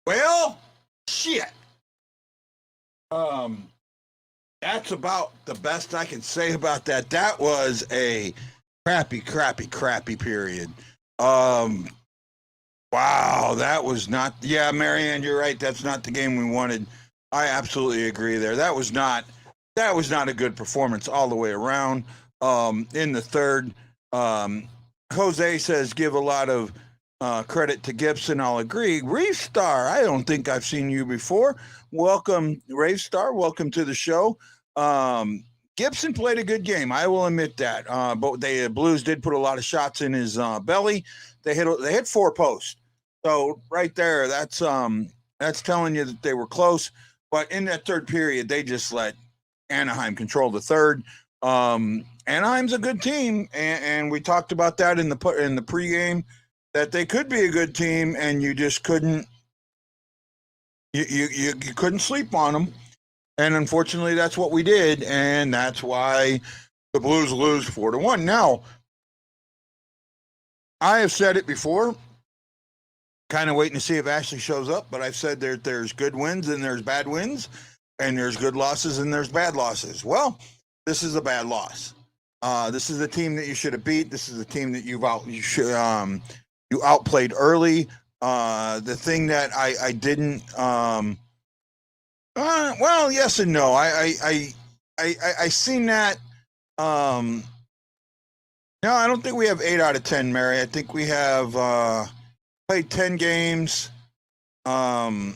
Well, shit. That's about the best I can say about that. That was a crappy period. Um, wow, that was not. Yeah, Marianne, you're right. That's not the game we wanted. I absolutely agree there. That was not. That was not a good performance all the way around. In the third, um, Jose says give a lot of credit to Gibson. I'll agree. Reef Star, I don't think I've seen you before. Welcome, Rave Star. Welcome to the show. Gibson played a good game. I will admit that. But the Blues did put a lot of shots in his belly. They hit 4 posts. So right there, that's telling you that they were close. But in that third period, they just let Anaheim control the third. Anaheim's a good team, and we talked about that in the pregame that they could be a good team, and you just couldn't you couldn't sleep on them. And unfortunately, that's what we did, and that's why the Blues lose 4-1. Now, I have said it before, kind of waiting to see if Ashley shows up, but I've said there's good wins and there's bad wins, and there's good losses and there's bad losses. Well, this is a bad loss. This is a team that you should have beat. This is a team that you outplayed early. The thing that I didn't well, yes and no. I seen that. No, I don't think we have 8 out of 10, Mary. I think we have played 10 games. We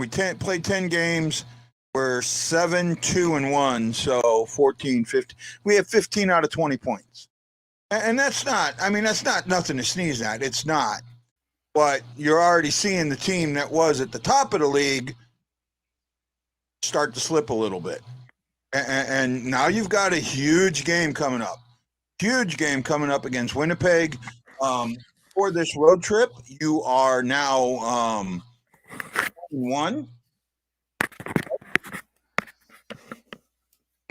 played 10 games. We're 7-2-1, so 14, 15. We have 15 out of 20 points. And that's not, I mean, that's not nothing to sneeze at. It's not. But you're already seeing the team that was at the top of the league start to slip a little bit. And now you've got a huge game coming up. Huge game coming up against Winnipeg. For this road trip, you are now 1.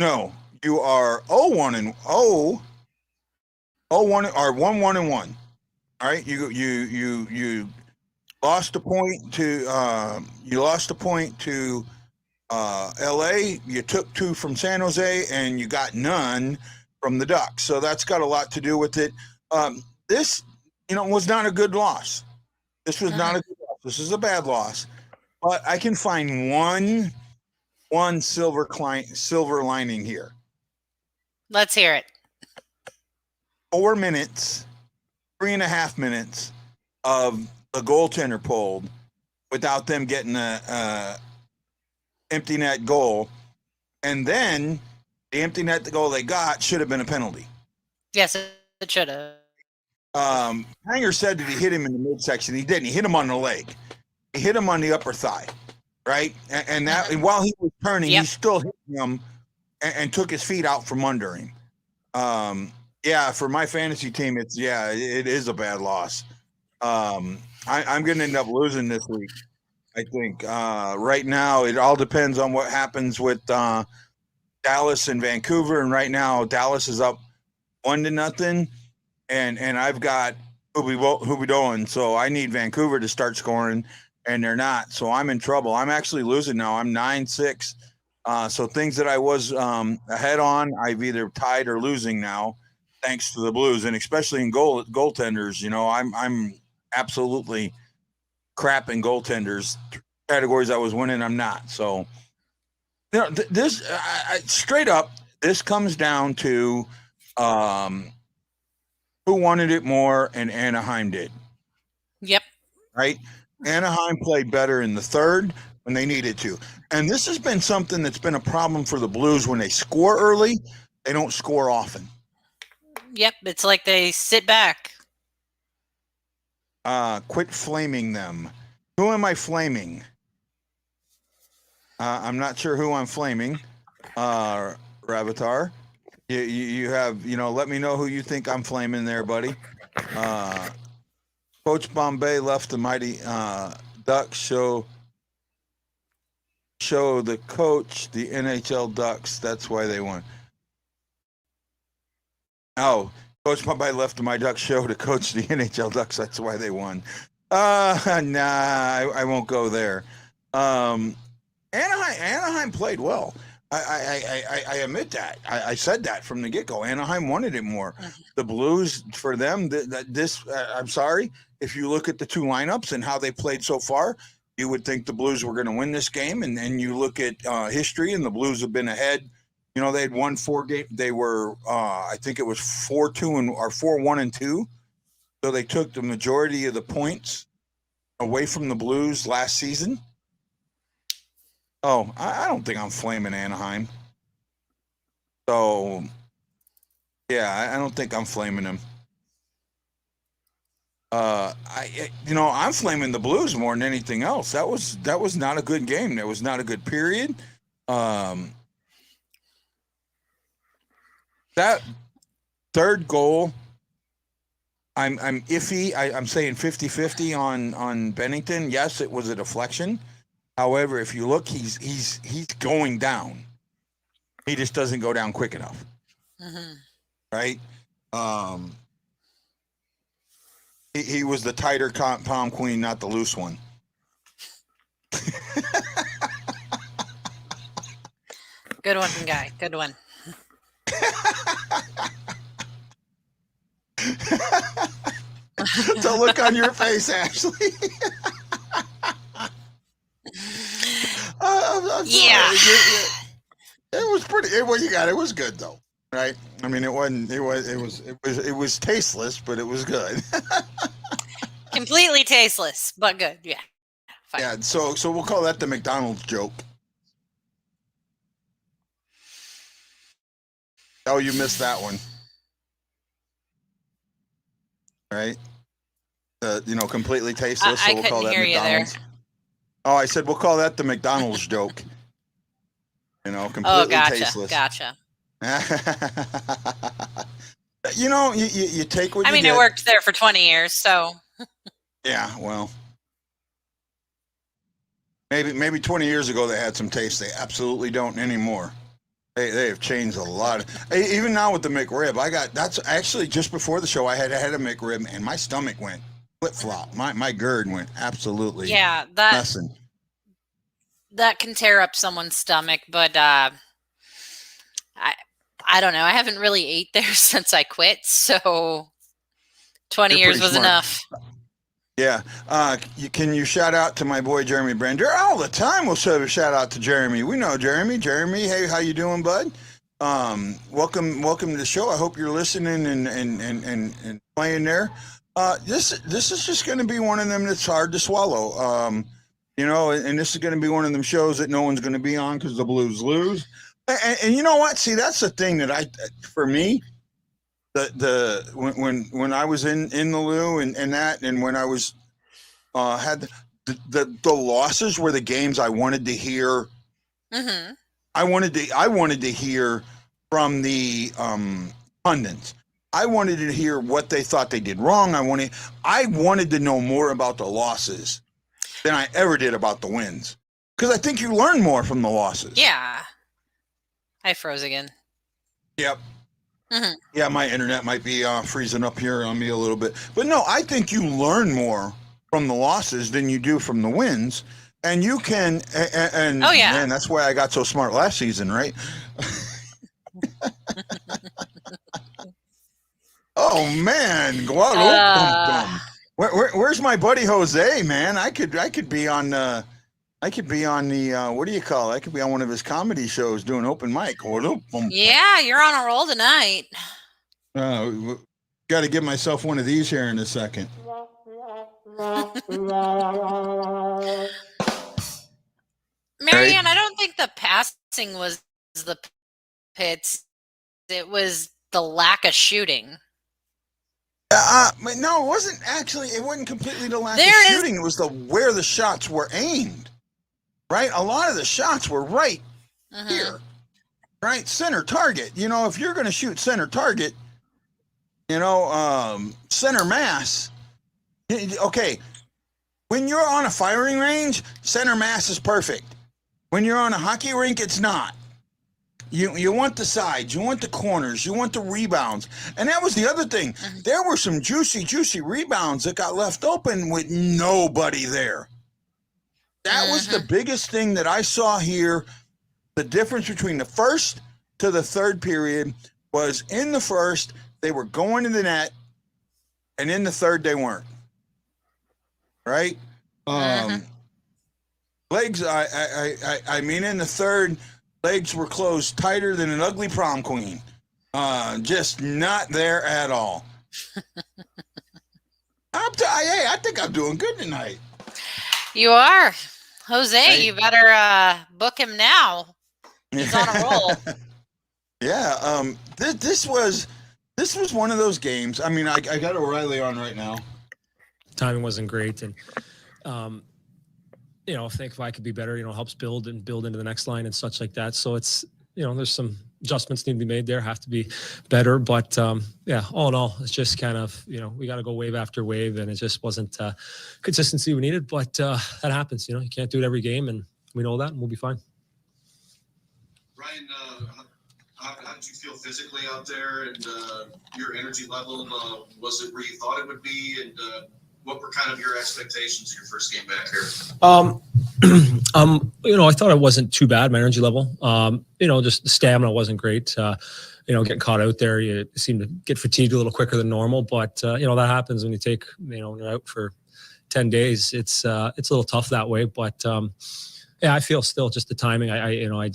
No, you are 0-1 and 0-1 or 1-1 and 1. All right, you lost a point to L.A. You took 2 from San Jose, and you got none from the Ducks. So that's got a lot to do with it. This, was not a good loss. This was not a good loss. This is a bad loss. But I can find one silver lining here. Let's hear it. 4 minutes. 3.5 minutes of a goaltender pulled without them getting a empty net goal, and then the empty net goal they got should have been a penalty. Yes, it should have. Hanger said that he hit him in the midsection. He didn't. He hit him on the leg. He hit him on the upper thigh, right? And that, and while he was turning, he still hit him and took his feet out from under him. Yeah, for my fantasy team, it is a bad loss. I'm going to end up losing this week, I think. Right now, it all depends on what happens with Dallas and Vancouver. And right now, Dallas is up 1-0, and I've got Huberdeau, so I need Vancouver to start scoring, and they're not. So I'm in trouble. I'm actually losing now. I'm 9-6. So things that I was ahead on, I've either tied or losing now, thanks to the Blues, and especially in goaltenders. I'm absolutely crap in goaltenders. Categories I was winning, I'm not. So, this straight up, this comes down to Um, who wanted it more? And Anaheim did. Yep. Right? Anaheim played better in the third when they needed to. And this has been something that's been a problem for the Blues. When they score early, they don't score often. Yep. It's like they sit back. Quit flaming them. Who am I flaming? I'm not sure who I'm flaming. Ravatar. You have, let me know who you think I'm flaming there, buddy. Coach Bombay left the mighty Ducks show the coach the NHL Ducks. That's why they won. Oh, Coach Bombay left my Ducks show to coach the NHL Ducks. That's why they won. Nah, I won't go there. Anaheim played well. I admit that. I said that from the get-go. Anaheim wanted it more. The Blues, for them, I'm sorry, if you look at the two lineups and how they played so far, you would think the Blues were going to win this game. And then you look at history, and the Blues have been ahead. They had won 4 games. They were, I think it was 4-2 or 4-1-2. So they took the majority of the points away from the Blues last season. Oh, I don't think I'm flaming Anaheim. So, yeah, I don't think I'm flaming him. I'm flaming the Blues more than anything else. That was not a good game. That was not a good period. That third goal, I'm iffy. I'm saying 50-50 on Bennington. Yes, it was a deflection. However, if you look, he's going down. He just doesn't go down quick enough. Mm-hmm. Right? He was the tighter palm queen, not the loose one. Good one, guy. Good one. The look on your face, Ashley. I'm Yeah. It was pretty. It was good though, right? I mean, it wasn't. It was tasteless, but it was good. Completely tasteless, but good. Yeah. Fine. Yeah. So we'll call that the McDonald's joke. Oh, you missed that one, right? Completely tasteless. So I we'll call couldn't that hear McDonald's. you there. Oh, I said we'll call that the McDonald's joke. Completely tasteless. Gotcha. You take what you get. I worked there for 20 years, so. Yeah, well, maybe 20 years ago they had some taste. They absolutely don't anymore. They have changed a lot. Even now with the McRib, that's actually just before the show. I had a McRib and my stomach went flip-flop. My GERD went absolutely messing. That can tear up someone's stomach, but I don't know. I haven't really ate there since I quit, so 20 years was enough. Yeah. Can you shout out to my boy Jeremy Brander? All the time we'll have a shout out to Jeremy. We know Jeremy. Jeremy, hey, how you doing, bud? Welcome to the show. I hope you're listening and playing there. This is just going to be one of them that's hard to swallow. And this is going to be one of them shows that no one's going to be on because the Blues lose. And you know what? See, that's the thing that for me, when I was in the Lou and that, and when I was had the losses were the games I wanted to hear. Mm-hmm. I wanted to hear from the pundits. I wanted to hear what they thought they did wrong. I wanted to know more about the losses than I ever did about the wins, because I think you learn more from the losses. Yeah. I froze again. Yep. Mm-hmm. Yeah, my internet might be freezing up here on me a little bit. But no, I think you learn more from the losses than you do from the wins. And you can, and oh, yeah. Man, that's why I got so smart last season, right? Oh, man. Where's my buddy Jose, man? I could be on the what do you call it? I could be on one of his comedy shows doing open mic. Yeah, you're on a roll tonight. Got to give myself one of these here in a second. Right? Marianne, I don't think the passing was the pits. It was the lack of shooting. No, it wasn't actually. It wasn't completely the lack of There is. shooting. It was where the shots were aimed. Right? A lot of the shots were right here. Right? Center target. You know, if you're going to shoot center target, you know, center mass. Okay. When you're on a firing range, center mass is perfect. When you're on a hockey rink, it's not. You want the sides, you want the corners, you want the rebounds. And that was the other thing. There were some juicy rebounds that got left open with nobody there. That was the biggest thing that I saw here. The difference between the first to the third period was in the first, they were going to the net, and in the third, they weren't. Right? Legs, I mean, in the third, legs were closed tighter than an ugly prom queen. Just not there at all. Hey, I think I'm doing good tonight. You are. Jose, you better book him now. He's on a roll. Yeah, this was one of those games. I mean, I got O'Reilly on right now. Timing wasn't great, and you know, I think if I could be better, you know, helps build into the next line and such like that. So it's, you know, there's some adjustments need to be made there, have to be better. But yeah, all in all, it's just kind of, you know, we got to go wave after wave, and it just wasn't consistency we needed. But that happens, you know, you can't do it every game, and we know that, and we'll be fine. Ryan, how did you feel physically out there, and your energy level? Was it where you thought it would be, and what were kind of your expectations in your first game back here? You know, I thought it wasn't too bad, my energy level. You know, just the stamina wasn't great. You know, getting caught out there, you seem to get fatigued a little quicker than normal. But you know, that happens when you take, you know, when you're out for 10 days. It's a little tough that way. But yeah, I feel still just the timing. You know,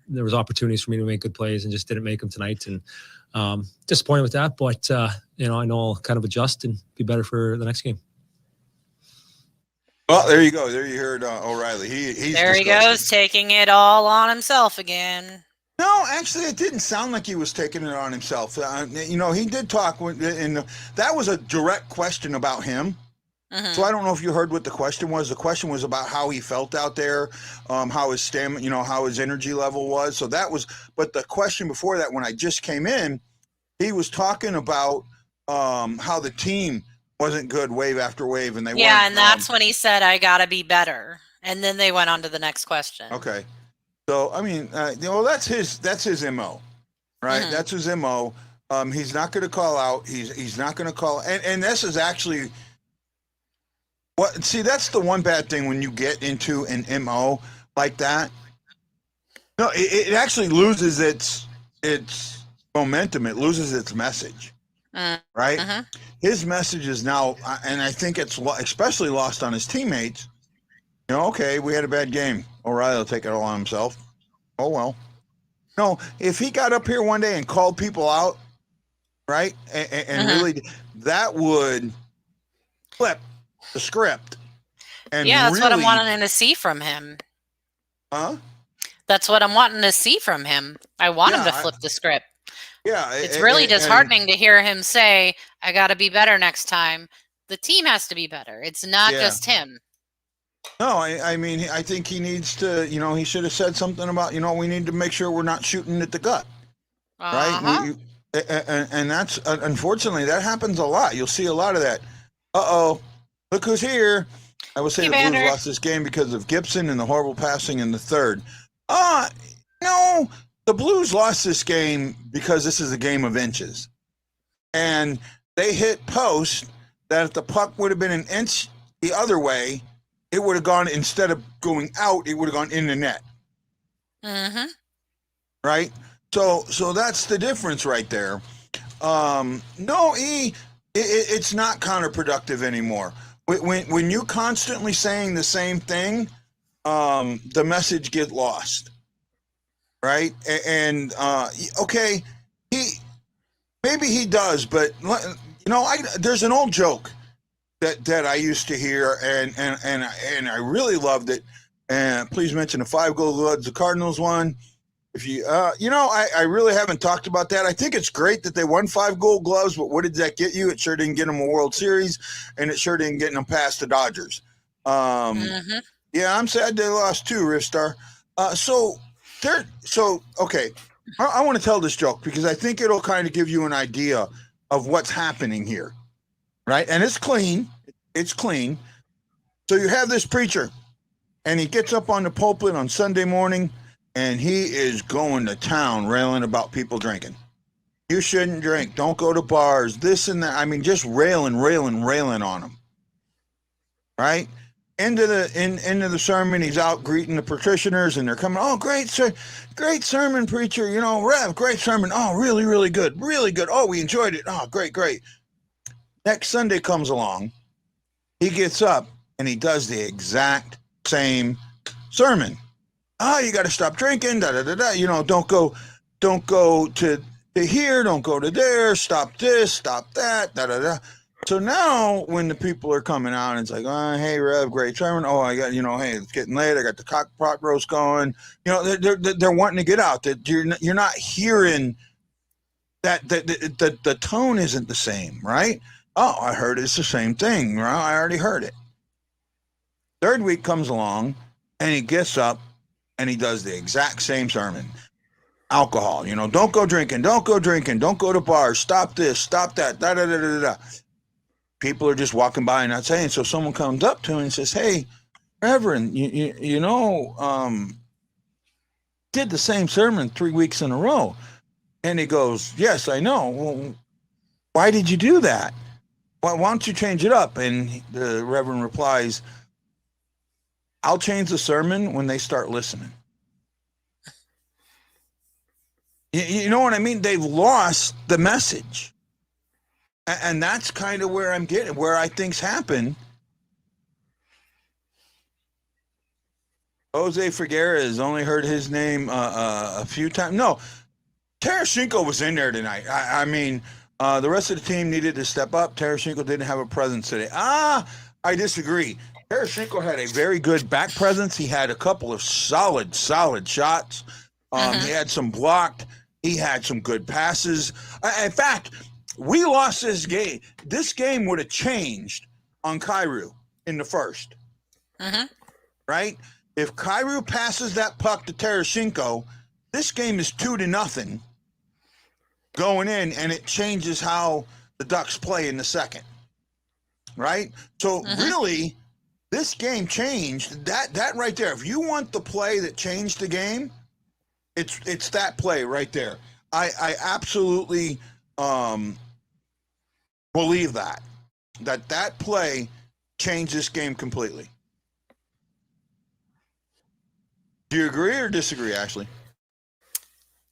there was opportunities for me to make good plays and just didn't make them tonight. And disappointed with that. But you know, I know I'll kind of adjust and be better for the next game. Well, there you go. There you heard O'Reilly. He's there he goes, taking it all on himself again. No, actually, it didn't sound like he was taking it on himself. You know, he did talk, and that was a direct question about him. So I don't know if you heard what the question was. The question was about how he felt out there, how his stamina, you know, how his energy level was. So that was, but the question before that, when I just came in, he was talking about how the team wasn't good wave after wave, and they weren't, and that's when he said, I gotta be better, and then they went on to the next question. Okay, so I mean, you know, that's his MO, right? That's his MO. He's not going to call out. He's not going to call, and this is actually what. See, that's the one bad thing when you get into an MO like that. No, it actually loses its momentum. It loses its message. Right? His message is now, and I think it's especially lost on his teammates. You know, okay, we had a bad game. O'Reilly will take it all on himself. Oh, well. No, if he got up here one day and called people out, right, and really, that would flip the script. And yeah, that's really, what I'm wanting to see from him. Huh? That's what I'm wanting to see from him. I want him to flip the script. Yeah, it's really disheartening to hear him say, I got to be better next time. The team has to be better. It's not just him. No, I mean, I think he needs to, you know, he should have said something about, you know, we need to make sure we're not shooting at the gut. Right? And that's, unfortunately, that happens a lot. You'll see a lot of that. Look who's here. I will say the Blues lost this game because of Gibson and the horrible passing in the third. No. The Blues lost this game because this is a game of inches. And they hit post that if the puck would have been an inch the other way, it would have gone, instead of going out, it would have gone in the net. Right? So that's the difference right there. No, it's not counterproductive anymore. When you constantly saying the same thing, the message gets lost. Right? And okay, maybe he does, but there's an old joke that I used to hear, and I really loved it. And please mention the 5 Gold Gloves the Cardinals won. If you, I really haven't talked about that. I think it's great that they won 5 Gold Gloves, but what did that get you? It sure didn't get them a World Series, and it sure didn't get them past the Dodgers. Yeah, I'm sad they lost too, Rifstar. Okay. I want to tell this joke because I think it'll kind of give you an idea of what's happening here, right? And it's clean. It's clean. So you have this preacher, and he gets up on the pulpit on Sunday morning, and he is going to town railing about people drinking. You shouldn't drink. Don't go to bars, this and that. I mean, just railing on them, right? Into the sermon, he's out greeting the parishioners, and they're coming. Oh, great sermon, preacher. Rev, great sermon. Oh, really, really good, really good. Oh, we enjoyed it. Oh, great. Next Sunday comes along, he gets up and he does the exact same sermon. Oh, you got to stop drinking. Da da da da. Don't go to here. Don't go to there. Stop this. Stop that. Da da da. So now when the people are coming out, it's like, oh, hey, Rev, great sermon. Oh, I got, hey, it's getting late. I got the cock pot roast going. They're wanting to get out. That you're not hearing that the tone isn't the same, right? Oh, I heard it's the same thing. Well, I already heard it. Third week comes along, and he gets up, and he does the exact same sermon. Alcohol, don't go drinking. Don't go drinking. Don't go to bars. Stop this. Stop that. Da da da da da. People are just walking by and not saying. So someone comes up to him and says, "Hey, Reverend, did the same sermon 3 weeks in a row." And he goes, "Yes, I know. Well, why did you do that? Why don't you change it up?" And the Reverend replies, "I'll change the sermon when they start listening." You know what I mean? They've lost the message. And that's kind of where I'm getting, where I think's happen. Jose Figueroa has only heard his name a few times. No, Tarasenko was in there tonight. I mean, the rest of the team needed to step up. Tarasenko didn't have a presence today. I disagree. Tarasenko had a very good back presence. He had a couple of solid shots. He had some blocked. He had some good passes. In fact, we lost this game. This game would have changed on Kyrou in the first. Right? If Kyrou passes that puck to Tarasenko, this game is 2-0 going in, and it changes how the Ducks play in the second. Right? So really, this game changed. That right there. If you want the play that changed the game, it's that play right there. I absolutely believe that play changed this game completely. Do you agree or disagree, Ashley?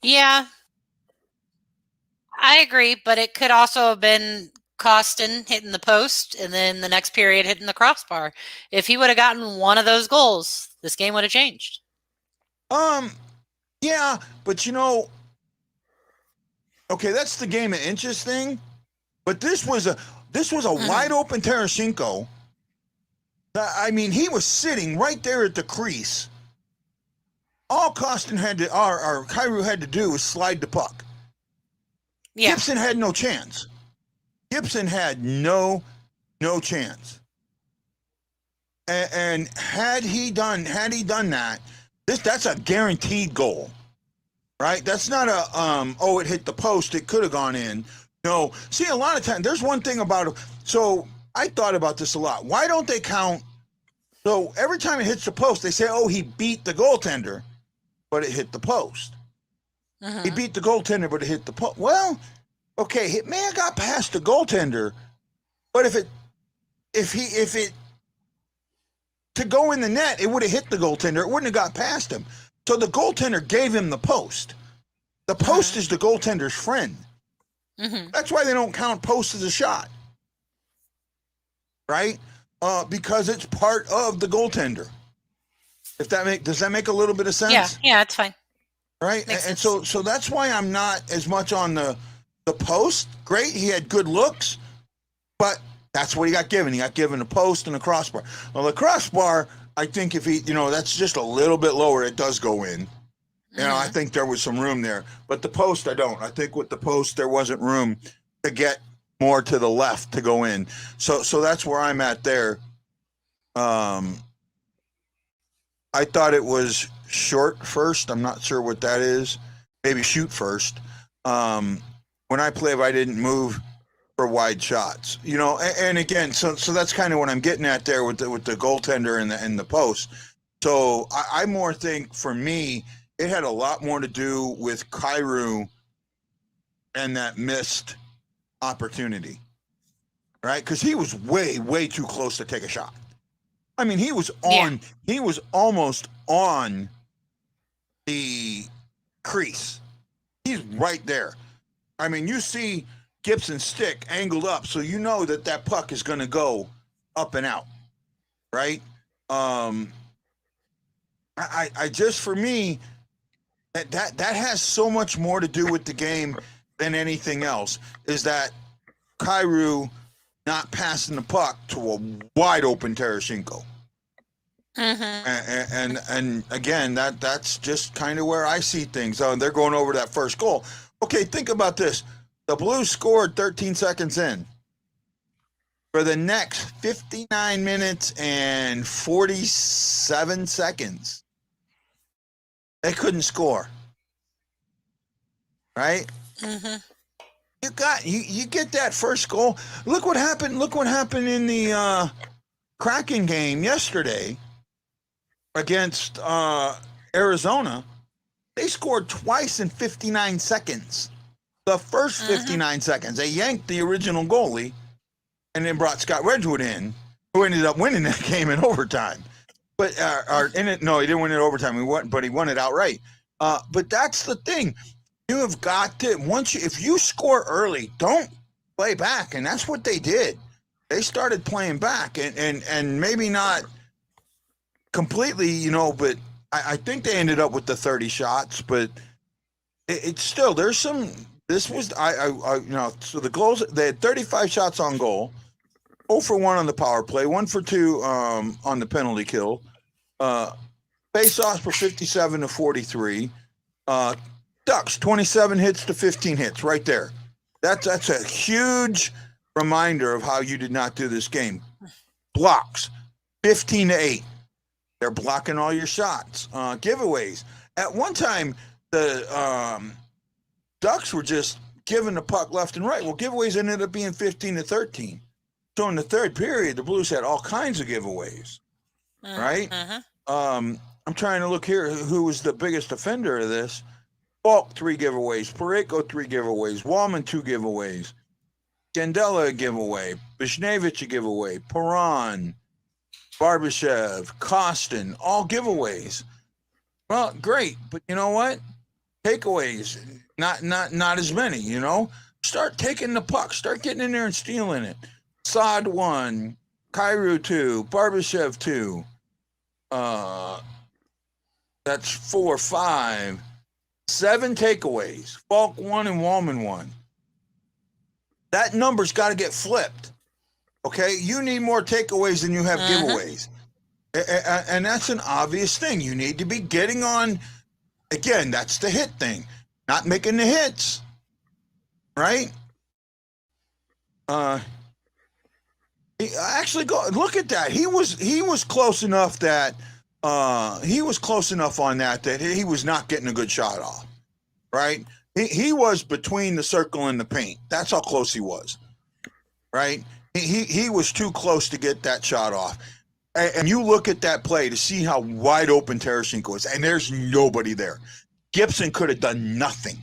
Yeah, I agree, but it could also have been Costin hitting the post and then the next period hitting the crossbar. If he would have gotten one of those goals, this game would have changed. Yeah, but okay, that's the game of inches thing. But this was a wide open Tarasenko. I mean, he was sitting right there at the crease. All Costin had to, or Kyrou had to do was slide the puck. Yeah. Gibson had no chance. Gibson had no chance. And had he done that, that's a guaranteed goal, right? That's not a it hit the post, it could have gone in. No. See, a lot of times there's one thing about it. So I thought about this a lot. Why don't they count? So every time it hits the post, they say, "Oh, he beat the goaltender, but it hit the post." He beat the goaltender, but it hit the post. Well, okay, it may have got past the goaltender, but if it to go in the net, it would have hit the goaltender. It wouldn't have got past him. So the goaltender gave him the post. The post is the goaltender's friend. That's why they don't count post as a shot, right? Because it's part of the goaltender. Does that make a little bit of sense? Yeah, it's fine. Right, and so that's why I'm not as much on the The post, great. He had good looks, but that's what he got given. He got given a post and a crossbar. Well, the crossbar, I think if he, that's just a little bit lower, it does go in. I think there was some room there. But the post, I don't. I think with the post, there wasn't room to get more to the left to go in. So that's where I'm at there. I thought it was short first. I'm not sure what that is. Maybe shoot first. When I play, if I didn't move for wide shots, and again, so that's kind of what I'm getting at there with the goaltender and the post. So I more think for me, it had a lot more to do with Kyrou and that missed opportunity, right? Because he was way too close to take a shot. I mean, he was almost on the crease. He's right there. I mean, you see Gibson's stick angled up, so you know that puck is going to go up and out, right? I just, for me, that has so much more to do with the game than anything else, is that Kyrou not passing the puck to a wide open Tarasenko. And again, that's just kind of where I see things. They're going over that first goal. Okay, think about this. The Blues scored 13 seconds in. For the next 59 minutes and 47 seconds, they couldn't score. Right? You get that first goal. Look what happened in the Kraken game yesterday against Arizona. They scored twice in 59 seconds. The first 59 seconds, they yanked the original goalie and then brought Scott Wedgwood in, who ended up winning that game in overtime. But he didn't win it overtime. He won it outright. But that's the thing. You have got to, if you score early, don't play back. And that's what they did. They started playing back and maybe not completely, but I think they ended up with the 30 shots, but it's still, there's some, this was, so the goals, they had 35 shots on goal, 0 for 1 on the power play, 1 for 2 on the penalty kill, face-offs for 57 to 43, Ducks, 27 hits to 15 hits right there. That's a huge reminder of how you did not do this game. Blocks, 15 to 8. They're blocking all your shots. Giveaways. At one time, the Ducks were just giving the puck left and right. Well, giveaways ended up being 15 to 13. So in the third period, the Blues had all kinds of giveaways, right? I'm trying to look here who was the biggest offender of this. Falk, 3 giveaways. Parayko, 3 giveaways. Wallman, 2 giveaways. Scandella, a giveaway. Bishnevich, a giveaway. Perron, Barbashev, Kostin, all giveaways. Well, great, but you know what? Takeaways, not as many. Start taking the puck. Start getting in there and stealing it. Saad 1, Kyrou 2, Barbashev 2. That's 4, 5. 7 takeaways. Falk 1 and Wallman 1. That number's got to get flipped. Okay? You need more takeaways than you have giveaways. And that's an obvious thing. You need to be getting on. Again, that's the hit thing. Not making the hits. Right? Actually, look at that. He was close enough that he was close enough on that he was not getting a good shot off, right? He was between the circle and the paint. That's how close he was, right? He was too close to get that shot off. And you look at that play to see how wide open Tarasenko is, and there's nobody there. Gibson could have done nothing.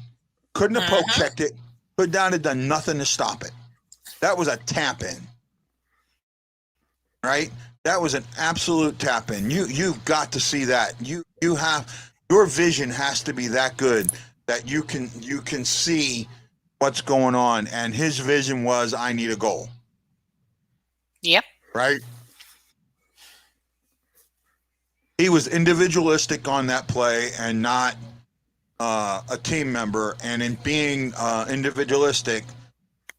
Couldn't have poke checked it. Could not have done nothing to stop it. That was a tap in, right? That was an absolute tap in. You've got to see that. You have, your vision has to be that good that you can see what's going on. And his vision was, I need a goal. Yep. Right? He was individualistic on that play and not a team member, and in being individualistic,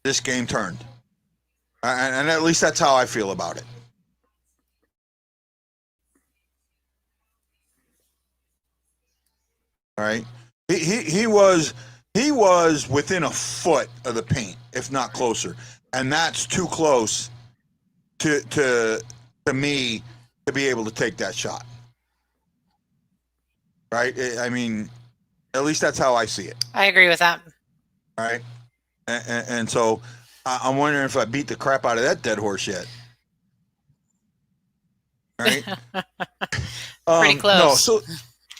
this game turned. And at least that's how I feel about it. All right. He was within a foot of the paint, if not closer. And that's too close to me to be able to take that shot. Right? I mean, at least that's how I see it. I agree with that. All right. And so I'm wondering if I beat the crap out of that dead horse yet. Right? Pretty close. No, so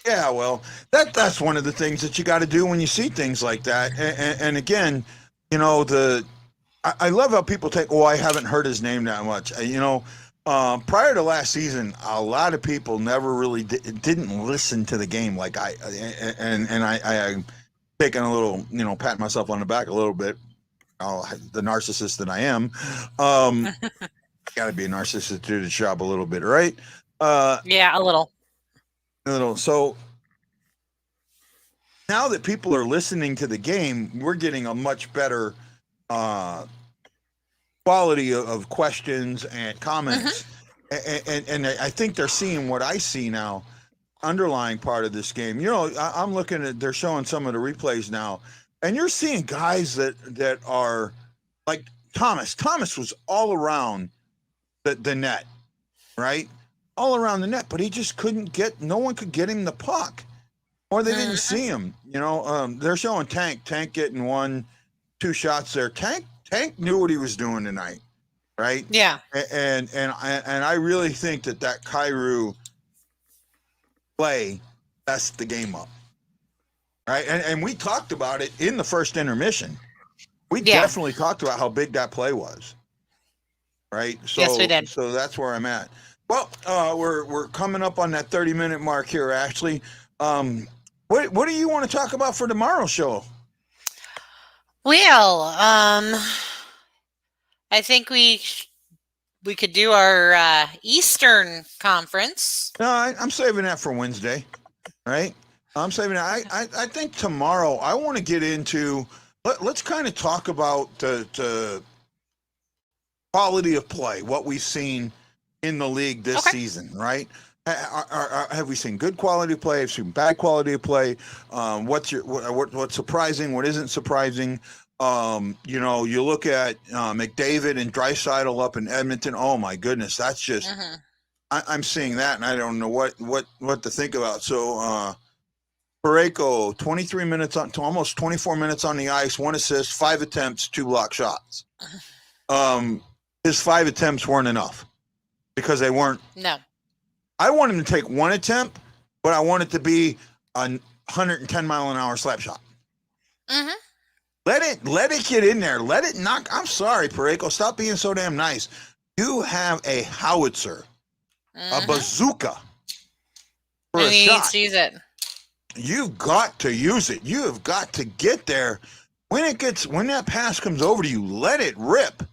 yeah, well, that's one of the things that you got to do when you see things like that. And again, you know, I love how people take, oh, I haven't heard his name that much. You know, prior to last season, a lot of people never really didn't listen to the game like I taking a little, you know, patting myself on the back a little bit. Oh, the narcissist that I am. Got to be a narcissist to do the job a little bit, right? Yeah, a little. So now that people are listening to the game, we're getting a much better quality of questions and comments. And I think they're seeing what I see now, underlying part of this game. You know, I'm looking at, they're showing some of the replays now, and you're seeing guys that are like Thomas. Thomas was all around the net, right? All around the net, but he just couldn't get, no one could get him the puck, or they didn't see him. You know, they're showing Tank getting 1-2 shots there. Tank knew what he was doing tonight, right? Yeah. And I really think that Kyrou play messed the game up, right? And we talked about it in the first intermission. We definitely talked about how big that play was, right? So, yes, we did. So that's where I'm at. Well, we're coming up on that 30-minute mark here, Ashley. What do you want to talk about for tomorrow's show? Well, I think we could do our Eastern Conference. No, I'm saving that for Wednesday, right? I'm saving that. I think tomorrow I want to get into. Let's kind of talk about the quality of play, what we've seen in the league this season, right? Have we seen good quality of play? Have we seen bad quality of play? What's surprising? What isn't surprising? You know, you look at McDavid and Draisaitl up in Edmonton. Oh my goodness, that's just I'm seeing that, and I don't know what to think about. So Parayko, 23 minutes on to almost 24 minutes on the ice, 1 assist, 5 attempts, 2 block shots. His 5 attempts weren't enough because they weren't. No. I want him to take 1 attempt, but I want it to be a 110-mile-an-hour slap shot. Let it get in there. Let it knock. I'm sorry, Parayko. Stop being so damn nice. You have a howitzer, a bazooka for a shot. Needs to use it. You've got to use it. You have got to get there. When that pass comes over to you, let it rip.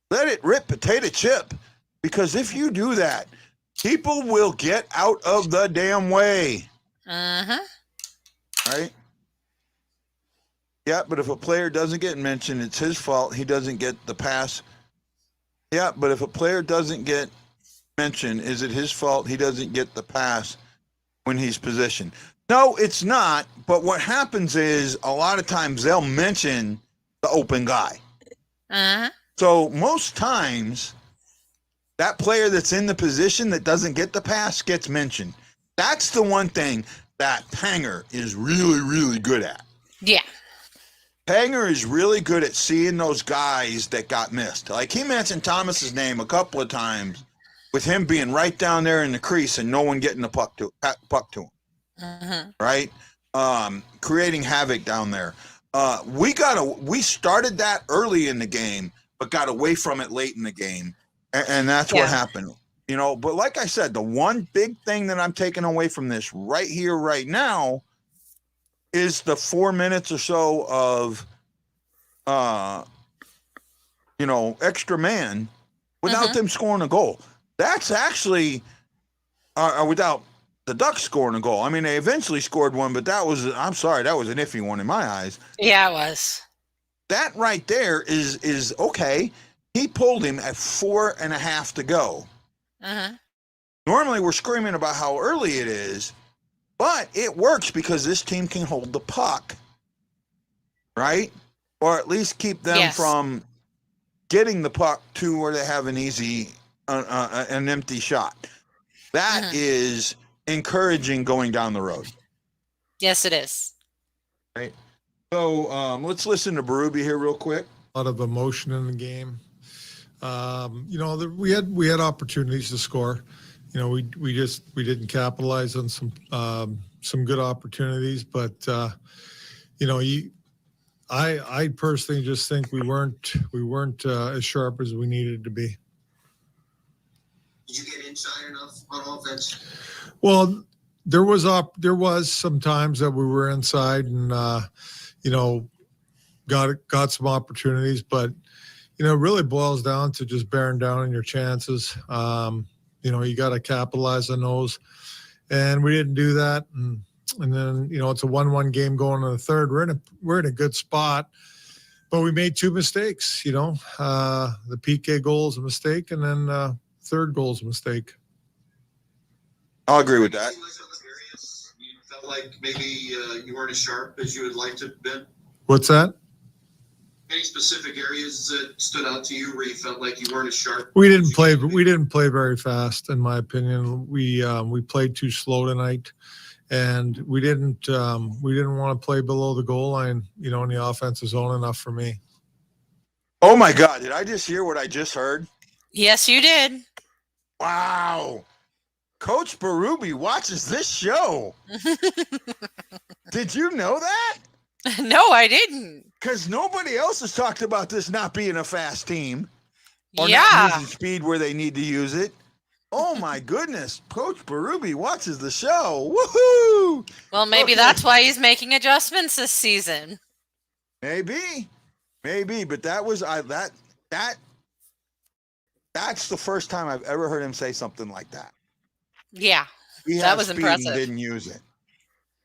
Let it rip, potato chip. Because if you do that, people will get out of the damn way. Right? Yeah, but if a player doesn't get mentioned, it's his fault. He doesn't get the pass. Yeah, but if a player doesn't get mentioned, is it his fault he doesn't get the pass when he's positioned? No, it's not. But what happens is a lot of times they'll mention the open guy. So most times that player that's in the position that doesn't get the pass gets mentioned. That's the one thing that Panger is really, really good at. Yeah. Panger is really good at seeing those guys that got missed. Like he mentioned Thomas's name a couple of times with him being right down there in the crease and no one getting the puck to him. Right? Creating havoc down there. We started that early in the game, but got away from it late in the game. And that's what happened. You know, but like I said, the one big thing that I'm taking away from this right here, right now, is the 4 minutes or so of, extra man without them scoring a goal. That's actually, without the Ducks scoring a goal. I mean, they eventually scored one, but that was, I'm sorry, that was an iffy one in my eyes. Yeah, it was. That right there is okay. He pulled him at 4.5 to go. Uh-huh. Normally we're screaming about how early it is, but it works because this team can hold the puck, right? Or at least keep them from getting the puck to where they have an easy, an empty shot. That is encouraging going down the road. Yes, it is. Right. So let's listen to Berube here real quick. A lot of emotion in the game. We had opportunities to score. We didn't capitalize on some good opportunities, but I personally just think we weren't as sharp as we needed to be. Did you get inside enough on offense? Well, there was some times that we were inside and got some opportunities, but it really boils down to just bearing down on your chances. You got to capitalize on those, and we didn't do that. And then it's a 1-1 game going in the third. We're in a good spot, but we made two mistakes. The PK goal is a mistake, and then third goal is a mistake. I'll agree with that. You felt like maybe you weren't as sharp as you would like to have been? What's that? Any specific areas that stood out to you where you felt like you weren't as sharp? We didn't play very fast, in my opinion. We played too slow tonight, and we didn't want to play below the goal line, in the offensive zone enough for me. Oh my God! Did I just hear what I just heard? Yes, you did. Wow. Coach Berube watches this show. Did you know that? No, I didn't. Because nobody else has talked about this not being a fast team. Or Yeah. not using speed where they need to use it. Oh my goodness. Coach Berube watches the show. Woohoo! Well, maybe that's why he's making adjustments this season. Maybe. But that was that's the first time I've ever heard him say something like that. Yeah. He That had was speed impressive. and didn't use it.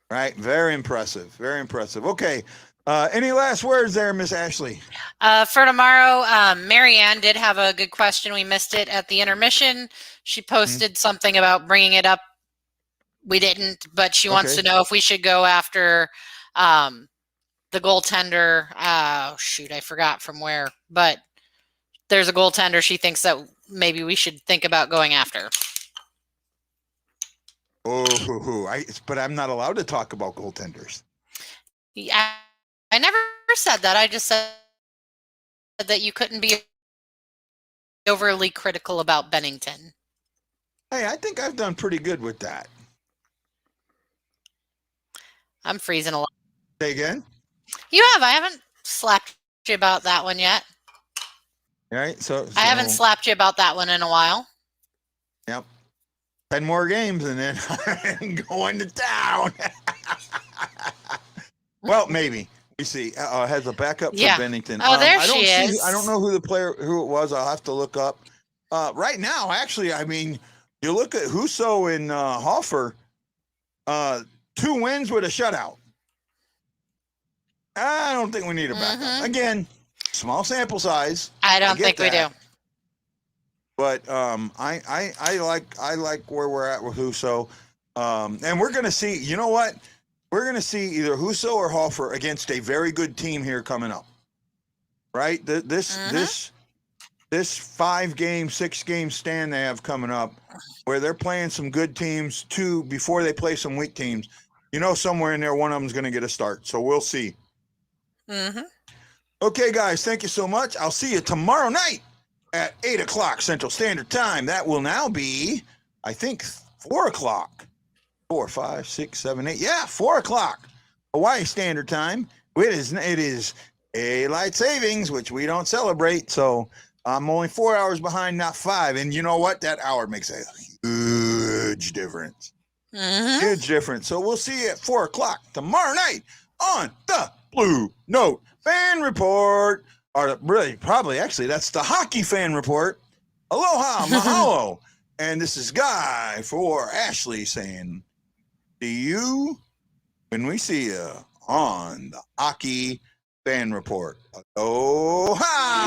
Right? Very impressive. Very impressive. Okay. Any last words there, Miss Ashley? For tomorrow, Marianne did have a good question. We missed it at the intermission. She posted something about bringing it up. We didn't, but she wants to know if we should go after the goaltender. Oh, shoot, I forgot from where. But there's a goaltender she thinks that maybe we should think about going after. But I'm not allowed to talk about goaltenders. Yeah, I never said that. I just said that you couldn't be overly critical about Bennington. Hey, I think I've done pretty good with that. I'm freezing a lot. Say again? You have. I haven't slapped you about that one yet. All right. So I haven't slapped you about that one in a while. Yep. 10 more games and then I'm going to town. Well, maybe. We see. Has a backup for Bennington. Oh, there she is. I don't know who it was. I'll have to look up. Right now, actually, I mean, you look at Husso and Hofer, 2 wins with a shutout. I don't think we need a backup. Again, small sample size. I don't think we do. But I like where we're at with Husso. And we're going to see, you know what? We're going to see either Husso or Hofer against a very good team here coming up. Right? This 5-game, 6-game stand they have coming up where they're playing some good teams too before they play some weak teams. Somewhere in there, one of them is going to get a start. So we'll see. Okay, guys, thank you so much. I'll see you tomorrow night at 8 o'clock Central Standard Time. That will now be, I think, 4 o'clock. 4, 5, 6, 7, 8. Yeah, 4 o'clock Hawaii Standard Time. It is daylight savings, which we don't celebrate. So I'm only 4 hours behind, not 5. And you know what? That hour makes a huge difference. Huge difference. So we'll see you at 4 o'clock tomorrow night on the Blue Note Fan Report. Or really, probably, actually, that's the Hockey Fan Report. Aloha, mahalo. And this is Guy for Ashley saying See you when we see you on the Hockey Fan Report. Aloha!